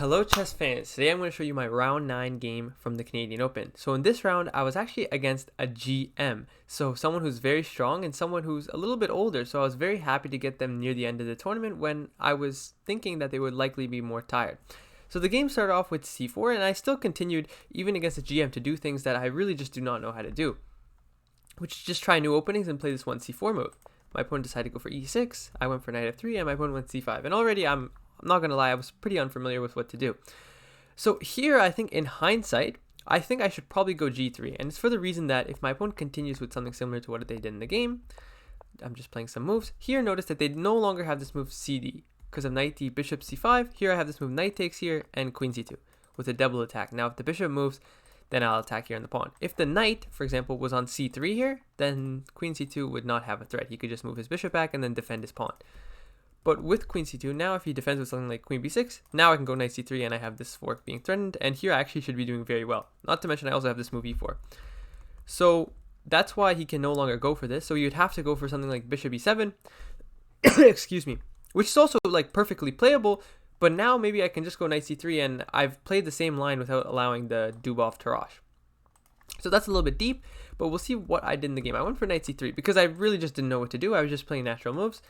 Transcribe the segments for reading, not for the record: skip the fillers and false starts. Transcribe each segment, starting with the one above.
Hello chess fans, today I'm going to show you my round 9 game from the Canadian Open. So in this round, I was actually against a GM, so someone who's very strong and someone who's a little bit older, so I was very happy to get them near the end of the tournament when I was thinking that they would likely be more tired. So the game started off with c4 and I still continued even against a GM to do things that I really just do not know how to do, which is just try new openings and play this one c4 move. My opponent decided to go for e6, I went for knight f3, and my opponent went c5, and already I'm not going to lie, I was pretty unfamiliar with what to do. So here, I think in hindsight, I think I should probably go g3. And it's for the reason that if my opponent continues with something similar to what they did in the game, I'm just playing some moves. Here, notice that they no longer have this move cd because of knight d, bishop c5. Here I have this move knight takes here and queen c2 with a double attack. Now if the bishop moves, then I'll attack here on the pawn. If the knight, for example, was on c3 here, then queen c2 would not have a threat. He could just move his bishop back and then defend his pawn. But with queen c2, now if he defends with something like queen b6, now I can go knight c3 and I have this fork being threatened, and here I actually should be doing very well. Not to mention I also have this move e4. So that's why he can no longer go for this. So you'd have to go for something like bishop e7, excuse me, which is also like perfectly playable, but now maybe I can just go knight c3 and I've played the same line without allowing the Dubov Tarrasch. So that's a little bit deep, but we'll see what I did in the game. I went for knight c3 because I really just didn't know what to do. I was just playing natural moves.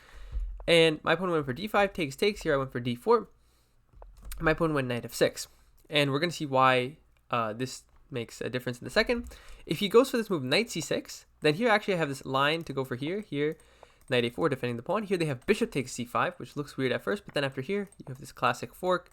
And my opponent went for d5, takes. Here I went for d4. My opponent went knight f6. And we're going to see why this makes a difference in a second. If he goes for this move knight c6, then here actually I have this line to go for here, knight a4 defending the pawn. Here they have bishop takes c5, which looks weird at first, but then after here you have this classic fork,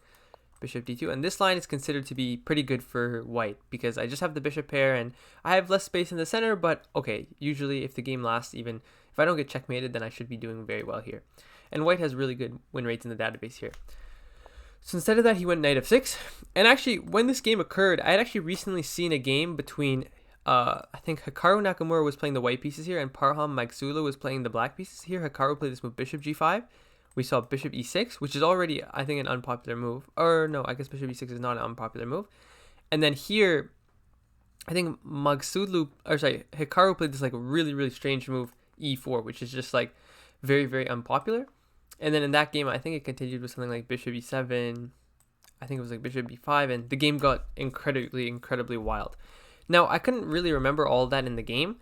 bishop d2. And this line is considered to be pretty good for white because I just have the bishop pair and I have less space in the center, but okay, usually if the game lasts, even if I don't get checkmated, then I should be doing very well here. And white has really good win rates in the database here. So instead of that, he went knight f6. And actually, when this game occurred, I had actually recently seen a game between, I think Hikaru Nakamura was playing the white pieces here, and Parham Magsula was playing the black pieces here. Hikaru played this move bishop g5. We saw bishop e6, which is already, I think, an unpopular move. Or no, I guess bishop e6 is not an unpopular move. And then here, I think Hikaru played this like really, really strange move, e4, which is just like very, very unpopular. And then in that game, I think it continued with something like bishop e7. I think it was like bishop b5, and the game got incredibly wild. Now, I couldn't really remember all of that in the game,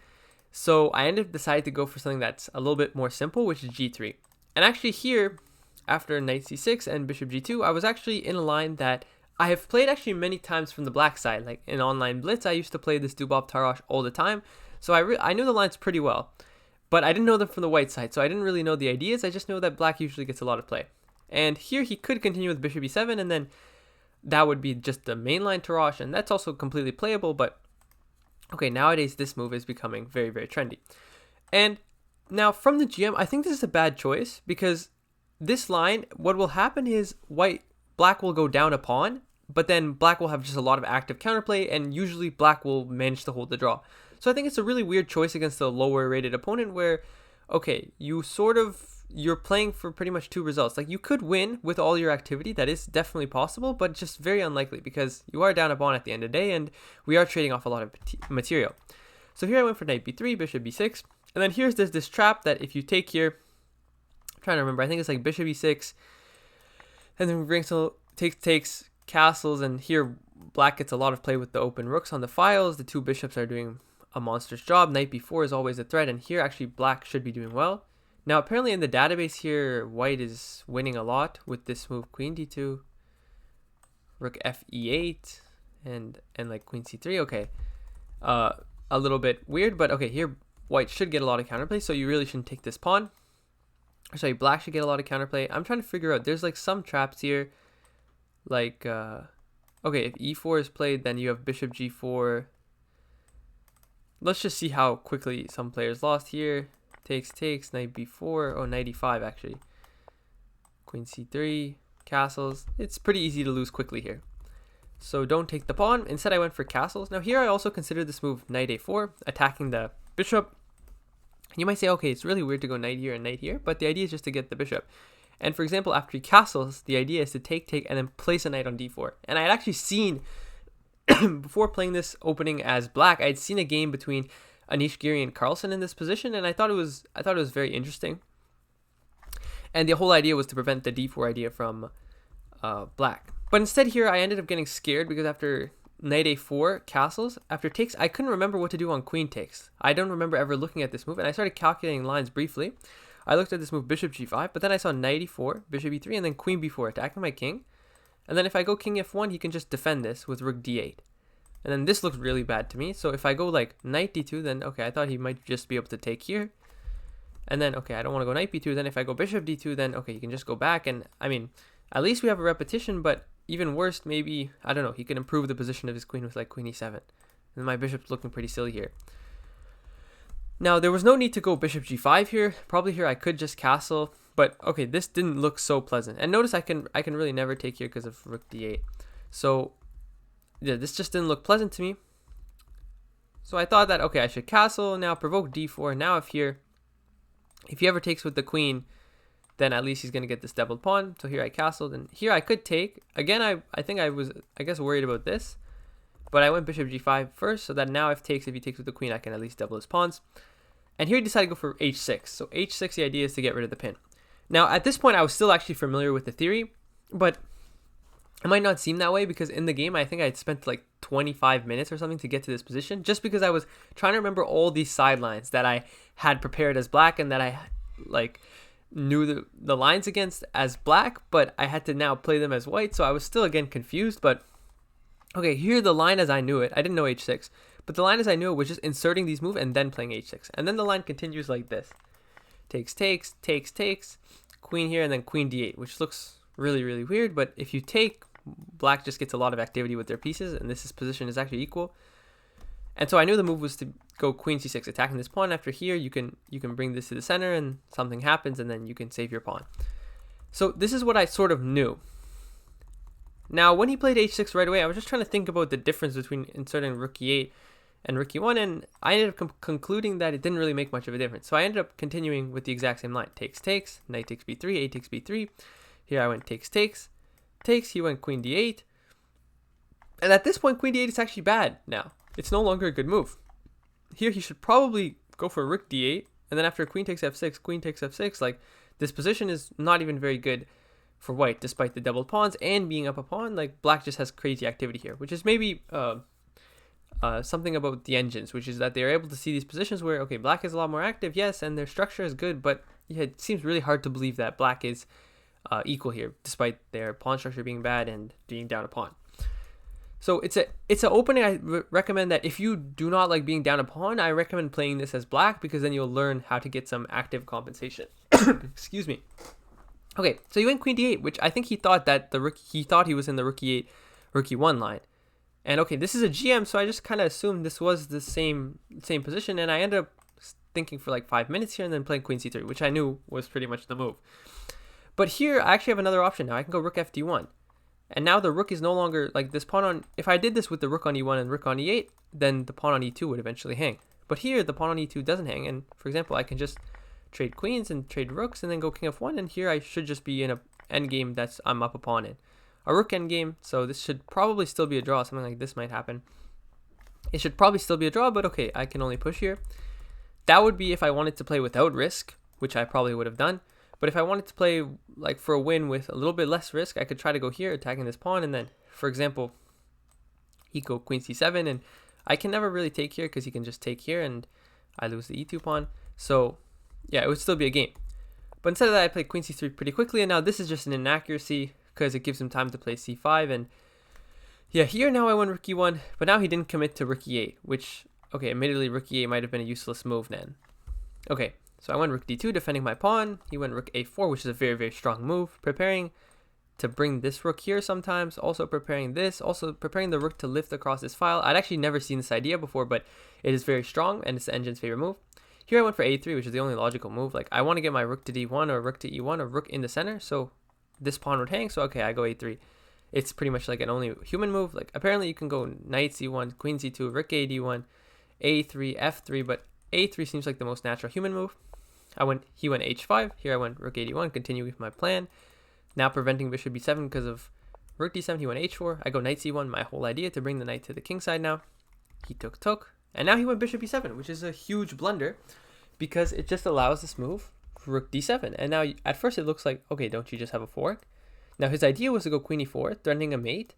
so I ended up deciding to go for something that's a little bit more simple, which is g3. And actually here, after knight c6 and bishop g2, I was actually in a line that I have played actually many times from the black side. Like in online blitz, I used to play this Dubov Tarrasch all the time, so I knew the lines pretty well. But I didn't know them from the white side, so I didn't really know the ideas. I just know that black usually gets a lot of play. And here he could continue with bishop e7, and then that would be just the mainline Tarrasch, and that's also completely playable. But okay, nowadays this move is becoming very, very trendy. And now from the GM, I think this is a bad choice because this line, what will happen is black will go down a pawn, but then black will have just a lot of active counterplay, and usually black will manage to hold the draw. So I think it's a really weird choice against a lower rated opponent where, okay, you're playing for pretty much two results. Like you could win with all your activity, that is definitely possible, but just very unlikely because you are down a pawn at the end of the day and we are trading off a lot of material. So here I went for knight b3, bishop b6, and then there's this trap that if you take here, I'm trying to remember, I think it's like bishop e6, and then we bring some takes castles, and here black gets a lot of play with the open rooks on the files. The two bishops are doing a monstrous job. Knight b4 is always a threat, and here actually black should be doing well. Now apparently in the database here, white is winning a lot with this move queen d2, rook f e8, and like queen c3. Okay, a little bit weird, but okay, here white should get a lot of counterplay, so you really shouldn't take this pawn. Sorry, black should get a lot of counterplay. I'm trying to figure out, there's like some traps here, like okay, if e4 is played, then you have bishop g4. Let's just see how quickly some players lost here. Takes, knight b4, knight e5 actually. Queen c3, castles. It's pretty easy to lose quickly here. So don't take the pawn. Instead I went for castles. Now here I also consider this move knight a4, attacking the bishop. You might say, okay, it's really weird to go knight here, but the idea is just to get the bishop. And for example, after he castles, the idea is to take, and then place a knight on d4. And I had actually seen before playing this opening as black, I had seen a game between Anish Giri and Carlsen in this position, and I thought it was very interesting. And the whole idea was to prevent the d4 idea from black. But instead here, I ended up getting scared because after knight a4 castles, after takes, I couldn't remember what to do on queen takes. I don't remember ever looking at this move, and I started calculating lines briefly. I looked at this move bishop g5, but then I saw knight e4, bishop e3, and then queen b4 attacking my king. And then if I go king f1, he can just defend this with rook d8. And then this looked really bad to me. So if I go like knight d2, then okay, I thought he might just be able to take here. And then, okay, I don't want to go knight b2. Then if I go bishop d2, then okay, he can just go back. And I mean, at least we have a repetition, but even worse, maybe, I don't know, he can improve the position of his queen with like queen e7. And my bishop's looking pretty silly here. Now, there was no need to go bishop g5 here. Probably here I could just castle. But okay, this didn't look so pleasant. And notice I can really never take here because of rook d8. So yeah, this just didn't look pleasant to me. So I thought that, okay, I should castle, now provoke d4. Now if he ever takes with the queen, then at least he's going to get this doubled pawn. So here I castled, and here I could take. Again, I think I was, I guess, worried about this. But I went bishop g5 first, so that now if he takes with the queen, I can at least double his pawns. And here he decided to go for h6. So h6, the idea is to get rid of the pin. Now, at this point, I was still actually familiar with the theory, but it might not seem that way because in the game, I think I had spent like 25 minutes or something to get to this position, just because I was trying to remember all these sidelines that I had prepared as black and that I like knew the lines against as black, but I had to now play them as white. So I was still again confused, but okay, here the line as I knew it, I didn't know h6, but the line as I knew it was just inserting these moves and then playing h6. And then the line continues like this. Takes, takes, takes, takes, queen here, and then queen d8, which looks really, really weird. But if you take, black just gets a lot of activity with their pieces, and this position is actually equal. And so I knew the move was to go queen c6, attacking this pawn. After here, you can bring this to the center, and something happens, and then you can save your pawn. So this is what I sort of knew. Now, when he played h6 right away, I was just trying to think about the difference between inserting rook e8 and rook e1, and I ended up concluding that it didn't really make much of a difference. So I ended up continuing with the exact same line. Takes, takes, knight takes b3, a takes b3. Here I went takes, takes, takes. He went queen d8. And at this point, queen d8 is actually bad now. It's no longer a good move. Here he should probably go for rook d8, and then after queen takes f6, queen takes f6. Like, this position is not even very good for white, despite the doubled pawns and being up a pawn. Like, black just has crazy activity here, which is maybe something about the engines, which is that they're able to see these positions where, okay, black is a lot more active, yes, and their structure is good, but yeah, it seems really hard to believe that black is equal here, despite their pawn structure being bad and being down a pawn. So it's an opening. I recommend that if you do not like being down a pawn, I recommend playing this as black, because then you'll learn how to get some active compensation. Excuse me. Okay, so you went queen d8, which I think he thought that he thought he was in the rook e8, rook e1 line. And okay, this is a GM, so I just kind of assumed this was the same position, and I ended up thinking for like 5 minutes here and then playing queen c3, which I knew was pretty much the move. But here I actually have another option now. I can go rook fd1. And now the rook is no longer like this pawn on, if I did this with the rook on e1 and rook on e8, then the pawn on e2 would eventually hang. But here the pawn on e2 doesn't hang, and for example, I can just trade queens and trade rooks and then go king f1, and here I should just be in a endgame that's I'm up a pawn in. A rook endgame, so this should probably still be a draw. Something like this might happen. It should probably still be a draw, but okay, I can only push here. That would be if I wanted to play without risk, which I probably would have done. But if I wanted to play like for a win with a little bit less risk, I could try to go here, attacking this pawn, and then, for example, he go queen c7, and I can never really take here because he can just take here, and I lose the e2 pawn. So yeah, it would still be a game. But instead of that, I played queen c3 pretty quickly, and now this is just an inaccuracy because it gives him time to play c5. And yeah, here now I went rook e1, but now he didn't commit to rook e8, which, okay, admittedly rook e8 might have been a useless move then. Okay, so I went rook d2, defending my pawn. He went rook a4, which is a very, very strong move, preparing to bring this rook here sometimes, also preparing this, also preparing the rook to lift across this file. I'd actually never seen this idea before, but it is very strong, and it's the engine's favorite move. Here I went for a3, which is the only logical move. Like, I want to get my rook to d1 or rook to e1 or rook in the center, so this pawn would hang, so okay, I go a3. It's pretty much like an only human move. Like, apparently you can go knight c1, queen c2, rook a d1, a3, f3, but a3 seems like the most natural human move. He went h5. Here I went rook a d1, continuing with my plan. Now preventing bishop b7 because of rook d7. He went h4. I go knight c1. My whole idea to bring the knight to the king side now. He took. And now he went bishop e7, which is a huge blunder because it just allows this move, rook d7. And now at first it looks like, okay, don't you just have a fork? Now his idea was to go queen e4, threatening a mate.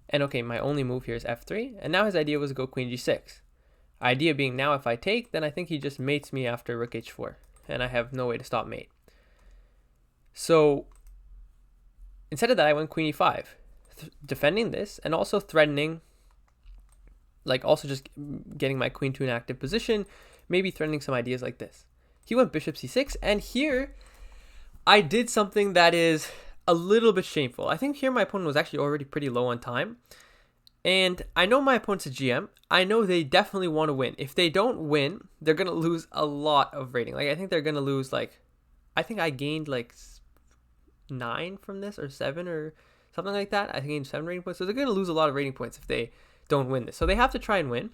And okay, my only move here is f3. And now his idea was to go queen g6. Idea being now if I take, then I think he just mates me after rook h4. And I have no way to stop mate. So instead of that, I went queen e5, defending this and also threatening, like also just getting my queen to an active position, maybe threatening some ideas like this. He went bishop c6, and here I did something that is a little bit shameful. I think here my opponent was actually already pretty low on time. And I know my opponent's a GM. I know they definitely want to win. If they don't win, they're going to lose a lot of rating. Like, I think they're going to lose, like, I think I gained, like, 9 from this, or 7, or something like that. I gained 7 rating points. So they're going to lose a lot of rating points if they don't win this. So they have to try and win.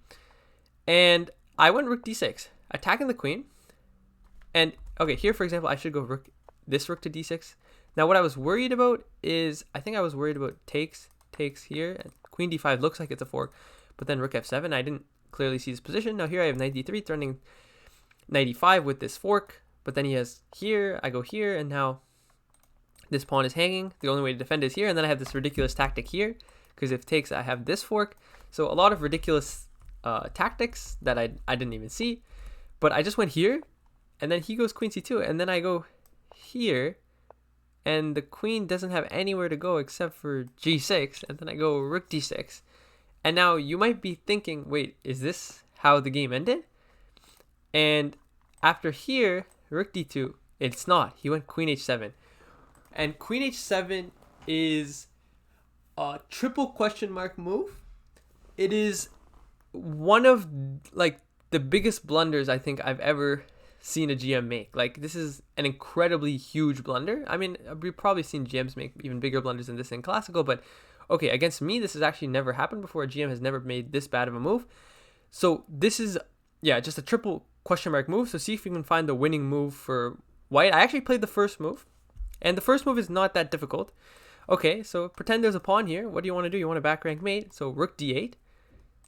And I went rook d6, attacking the queen. And, okay, here, for example, I should go this rook to d6. Now, what I was worried about is, I think I was worried about takes here, and queen d5 looks like it's a fork, but then rook f7, I didn't clearly see this position. Now here I have knight d3 threatening knight e5 with this fork, but then he has here, I go here, and now this pawn is hanging. The only way to defend is here, and then I have this ridiculous tactic here, because if takes, I have this fork. So a lot of ridiculous tactics that I didn't even see, but I just went here, and then he goes queen c2, and then I go here, and the queen doesn't have anywhere to go except for g6, and then I go rook d6. And now you might be thinking, wait, is this how the game ended? And after here, rook d2, it's not. He went queen h7. And queen h7 is a triple question mark move. It is one of, like, the biggest blunders I think I've ever seen a GM make. Like, this is an incredibly huge blunder. I mean, we've probably seen GMs make even bigger blunders than this in classical, but okay, against me, this has actually never happened before. A GM has never made this bad of a move. So this is, yeah, just a triple question mark move. So see if you can find the winning move for white. I actually played the first move, and the first move is not that difficult. Okay, so pretend there's a pawn here. What do you want to do? You want to back rank mate. So rook d8.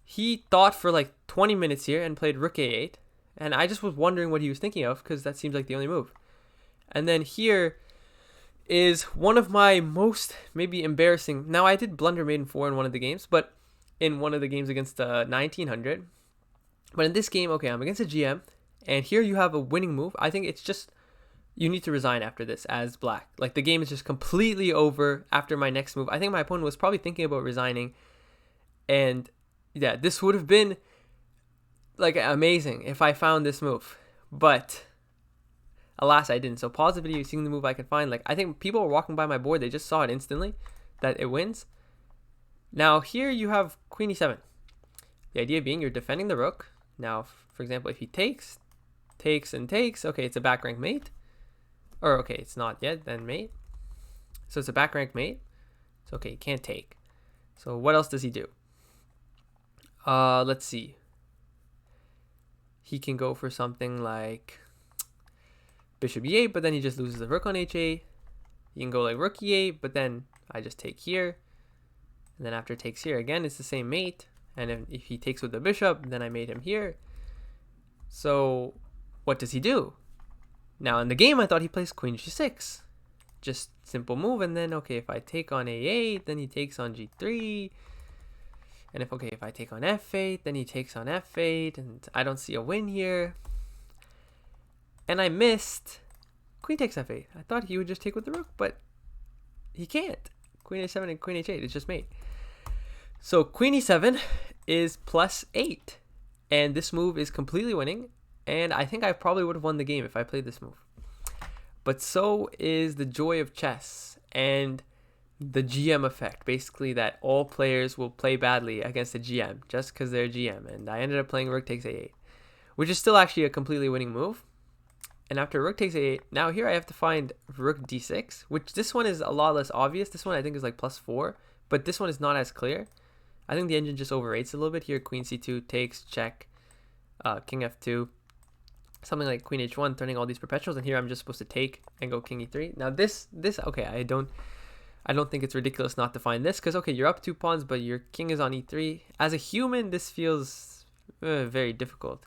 He thought for like 20 minutes here and played rook a8. And I just was wondering what he was thinking of, because that seems like the only move. And then here is one of my most maybe embarrassing. Now, I did blunder mate in 4 in one of the games, but in one of the games against 1900. But in this game, okay, I'm against a GM, and here you have a winning move. I think it's just, you need to resign after this as black. Like, the game is just completely over after my next move. I think my opponent was probably thinking about resigning. And yeah, this would have been like amazing if I found this move, but alas, I didn't. So pause the video, seeing the move I can find. Like, I think people were walking by my board, they just saw it instantly that it wins. Now here you have queen e7. The idea being you're defending the rook. Now, for example, if he takes and takes, okay, it's a back rank mate. Or okay, it's not yet, then mate. So it's a back rank mate. So okay, he can't take. So what else does he do? Let's see. He can go for something like bishop e8, but then he just loses the rook on h8. You can go like rook e8, but then I just take here. And then after takes here, again, it's the same mate. And if he takes with the bishop, then I mate him here. So what does he do? Now in the game, I thought he plays queen g6. Just simple move. And then, okay, if I take on a8, then he takes on g3. And if I take on f8, then he takes on f8, and I don't see a win here. And I missed queen takes f8. I thought he would just take with the rook, but he can't. Queen a7 and queen h8, it's just mate. So queen e7 is +8, and this move is completely winning, and I think I probably would have won the game if I played this move. But so is the joy of chess, and the GM effect, basically that all players will play badly against a GM just because they're a GM. And I ended up playing rook takes a8, which is still actually a completely winning move. And after rook takes a8, now here I have to find rook d6, which this one is a lot less obvious. This one I think is like +4, but this one is not as clear. I think the engine just overrates a little bit here. Queen c2 takes, check, king f2, something like queen h1, turning all these perpetuals. And here I'm just supposed to take and go king e3. Now this okay, I don't think it's ridiculous not to find this, because okay, you're up 2 pawns, but your king is on e3. As a human, this feels very difficult.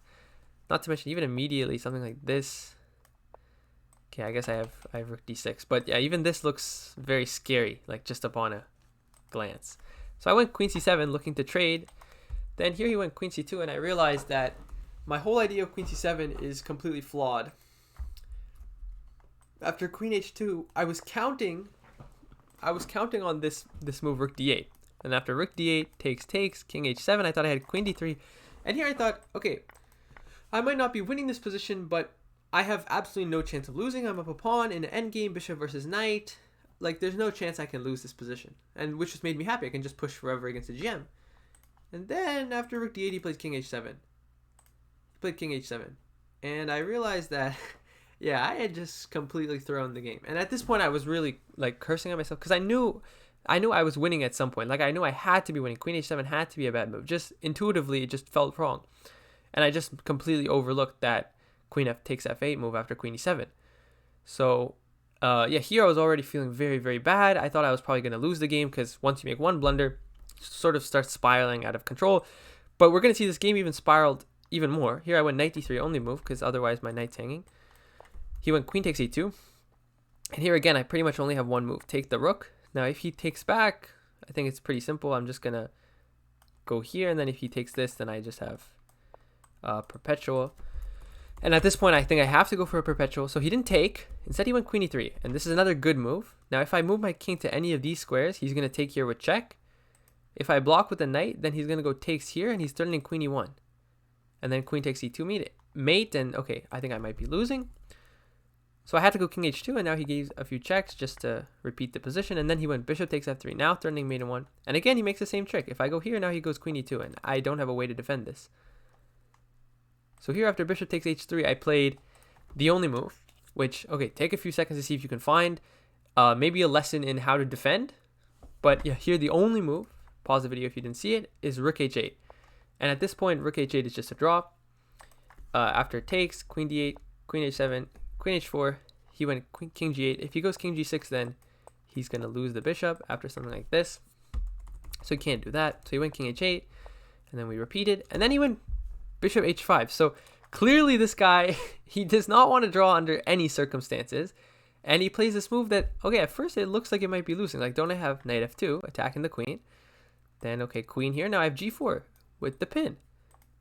Not to mention, even immediately, something like this Okay, I guess I have rook d6. But yeah, even this looks very scary, like just upon a glance. So I went queen c7 looking to trade. Then here he went queen c2, and I realized that my whole idea of queen c7 is completely flawed. After queen h2, I was counting on this move rook d8. And after rook d8 takes king h7, I thought I had queen d3. And here I thought, okay, I might not be winning this position, but I have absolutely no chance of losing. I'm up a pawn in an endgame, bishop versus knight. Like, there's no chance I can lose this position. And which just made me happy. I can just push forever against the GM. And then after rook d8, he plays king h7. He played king h7. And I realized that, yeah, I had just completely thrown the game. And at this point, I was really, like, cursing at myself. Because I knew I was winning at some point. Like, I knew I had to be winning. Queen h7 had to be a bad move. Just intuitively, it just felt wrong. And I just completely overlooked that queen takes f8 move after queen e7. So, yeah, here I was already feeling very, very bad. I thought I was probably going to lose the game because once you make one blunder, it sort of starts spiraling out of control. But we're going to see this game even spiraled even more. Here I went knight d3 only move because otherwise my knight's hanging. He went queen takes e2. And here again, I pretty much only have one move. Take the rook. Now, if he takes back, I think it's pretty simple. I'm just going to go here. And then if he takes this, then I just have perpetual. And at this point, I think I have to go for a perpetual. So he didn't take. Instead, he went queen e3. And this is another good move. Now, if I move my king to any of these squares, he's going to take here with check. If I block with a knight, then he's going to go takes here, and he's threatening queen e1. And then queen takes e2 mate, and okay, I think I might be losing. So I had to go king h2, and now he gave a few checks just to repeat the position. And then he went bishop takes f3, now threatening mate e1. And again, he makes the same trick. If I go here, now he goes queen e2, and I don't have a way to defend this. So here after bishop takes h3, I played the only move, which, okay, take a few seconds to see if you can find maybe a lesson in how to defend. But yeah, here the only move, pause the video if you didn't see it, is rook h8. And at this point, rook h8 is just a draw. After it takes, queen d8, queen h7, queen h4, he went king g8. If he goes king g6, then he's going to lose the bishop after something like this. So he can't do that. So he went king h8, and then we repeated. And then he went bishop h5. So clearly this guy, he does not want to draw under any circumstances. And he plays this move that, okay, at first it looks like it might be losing. Like, don't I have knight f2, attacking the queen? Then, okay, queen here. Now I have g4 with the pin.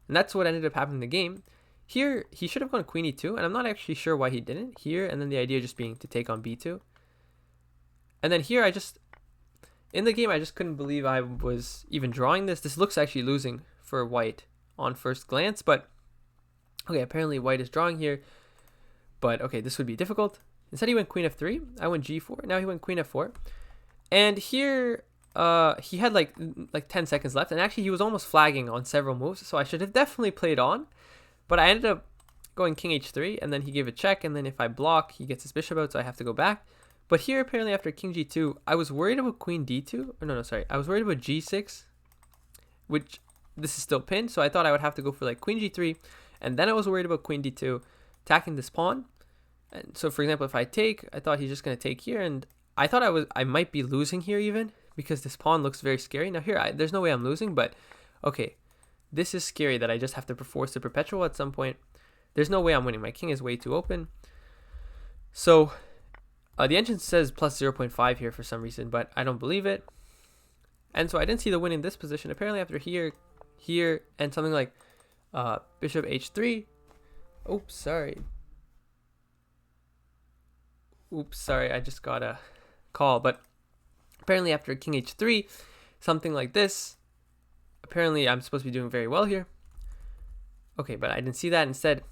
And that's what ended up happening in the game. Here, he should have gone queen e2, and I'm not actually sure why he didn't. Here, and then the idea just being to take on b2. And then here, in the game, I just couldn't believe I was even drawing this. This looks actually losing for white on first glance, but okay, apparently white is drawing here. But okay, this would be difficult. Instead, he went queen f3. I went g4. Now he went queen f4. And here, he had like 10 seconds left, and actually he was almost flagging on several moves, so I should have definitely played on. But I ended up going king h3, and then he gave a check, and then if I block, he gets his bishop out, so I have to go back. But here, apparently, after king g2, I was worried about queen d2. Or no, sorry. I was worried about g6, which this is still pinned, so I thought I would have to go for like queen g3, and then I was worried about queen d2, attacking this pawn. And so, for example, if I take, I thought he's just going to take here, and I thought I might be losing here even, because this pawn looks very scary. Now here, there's no way I'm losing, but okay. This is scary that I just have to force the perpetual at some point. There's no way I'm winning. My king is way too open. So the engine says plus 0.5 here for some reason, but I don't believe it. And so I didn't see the win in this position. Apparently after here, and something like bishop h3. Oops, sorry. I just got a call. But apparently after king h3, something like this. Apparently, I'm supposed to be doing very well here. Okay, but I didn't see that. Instead,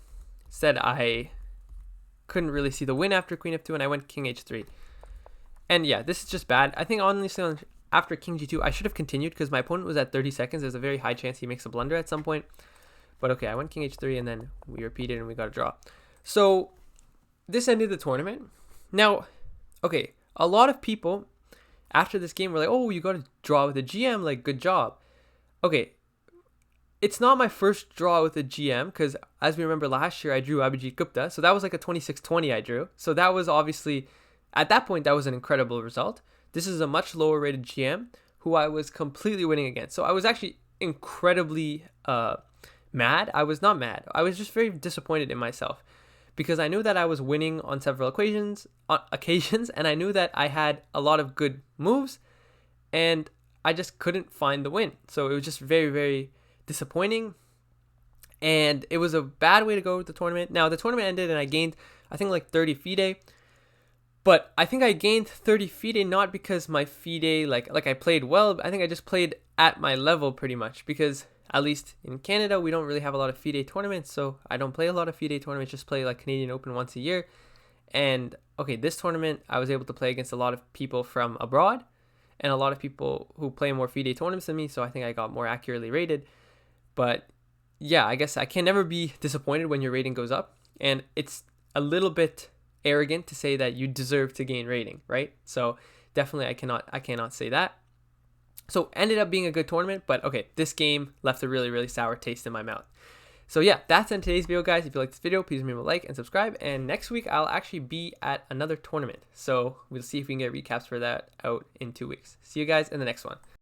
I couldn't really see the win after queen f2, and I went king h3. And yeah, this is just bad. I think honestly, after king g2, I should have continued because my opponent was at 30 seconds. There's a very high chance he makes a blunder at some point. But okay, I went king h3, and then we repeated, and we got a draw. So this ended the tournament. Now, okay, a lot of people after this game were like, oh, you got to draw with a GM, like, good job. Okay, it's not my first draw with a GM because, as we remember last year, I drew Abhijit Gupta. So that was like a 26-20 I drew. So that was obviously, at that point, that was an incredible result. This is a much lower rated GM who I was completely winning against. So I was actually incredibly mad. I was not mad. I was just very disappointed in myself because I knew that I was winning on several occasions, and I knew that I had a lot of good moves, and I just couldn't find the win. So it was just very, very disappointing, and it was a bad way to go with the tournament. Now the tournament ended, and I gained, I think, like 30 FIDE. But I think I gained 30 FIDE not because my FIDE, like I played well. I think I just played at my level pretty much, because at least in Canada, we don't really have a lot of FIDE tournaments. So I don't play a lot of FIDE tournaments, just play like Canadian Open once a year. And okay, this tournament, I was able to play against a lot of people from abroad and a lot of people who play more FIDE tournaments than me. So I think I got more accurately rated. But yeah, I guess I can never be disappointed when your rating goes up. And it's a little bit arrogant to say that you deserve to gain rating, right? So definitely I cannot say that. So ended up being a good tournament, but okay, this game left a really, really sour taste in my mouth. So yeah, that's in today's video, guys. If you like this video, please remember to like and subscribe. And next week, I'll actually be at another tournament. So we'll see if we can get recaps for that out in 2 weeks. See you guys in the next one.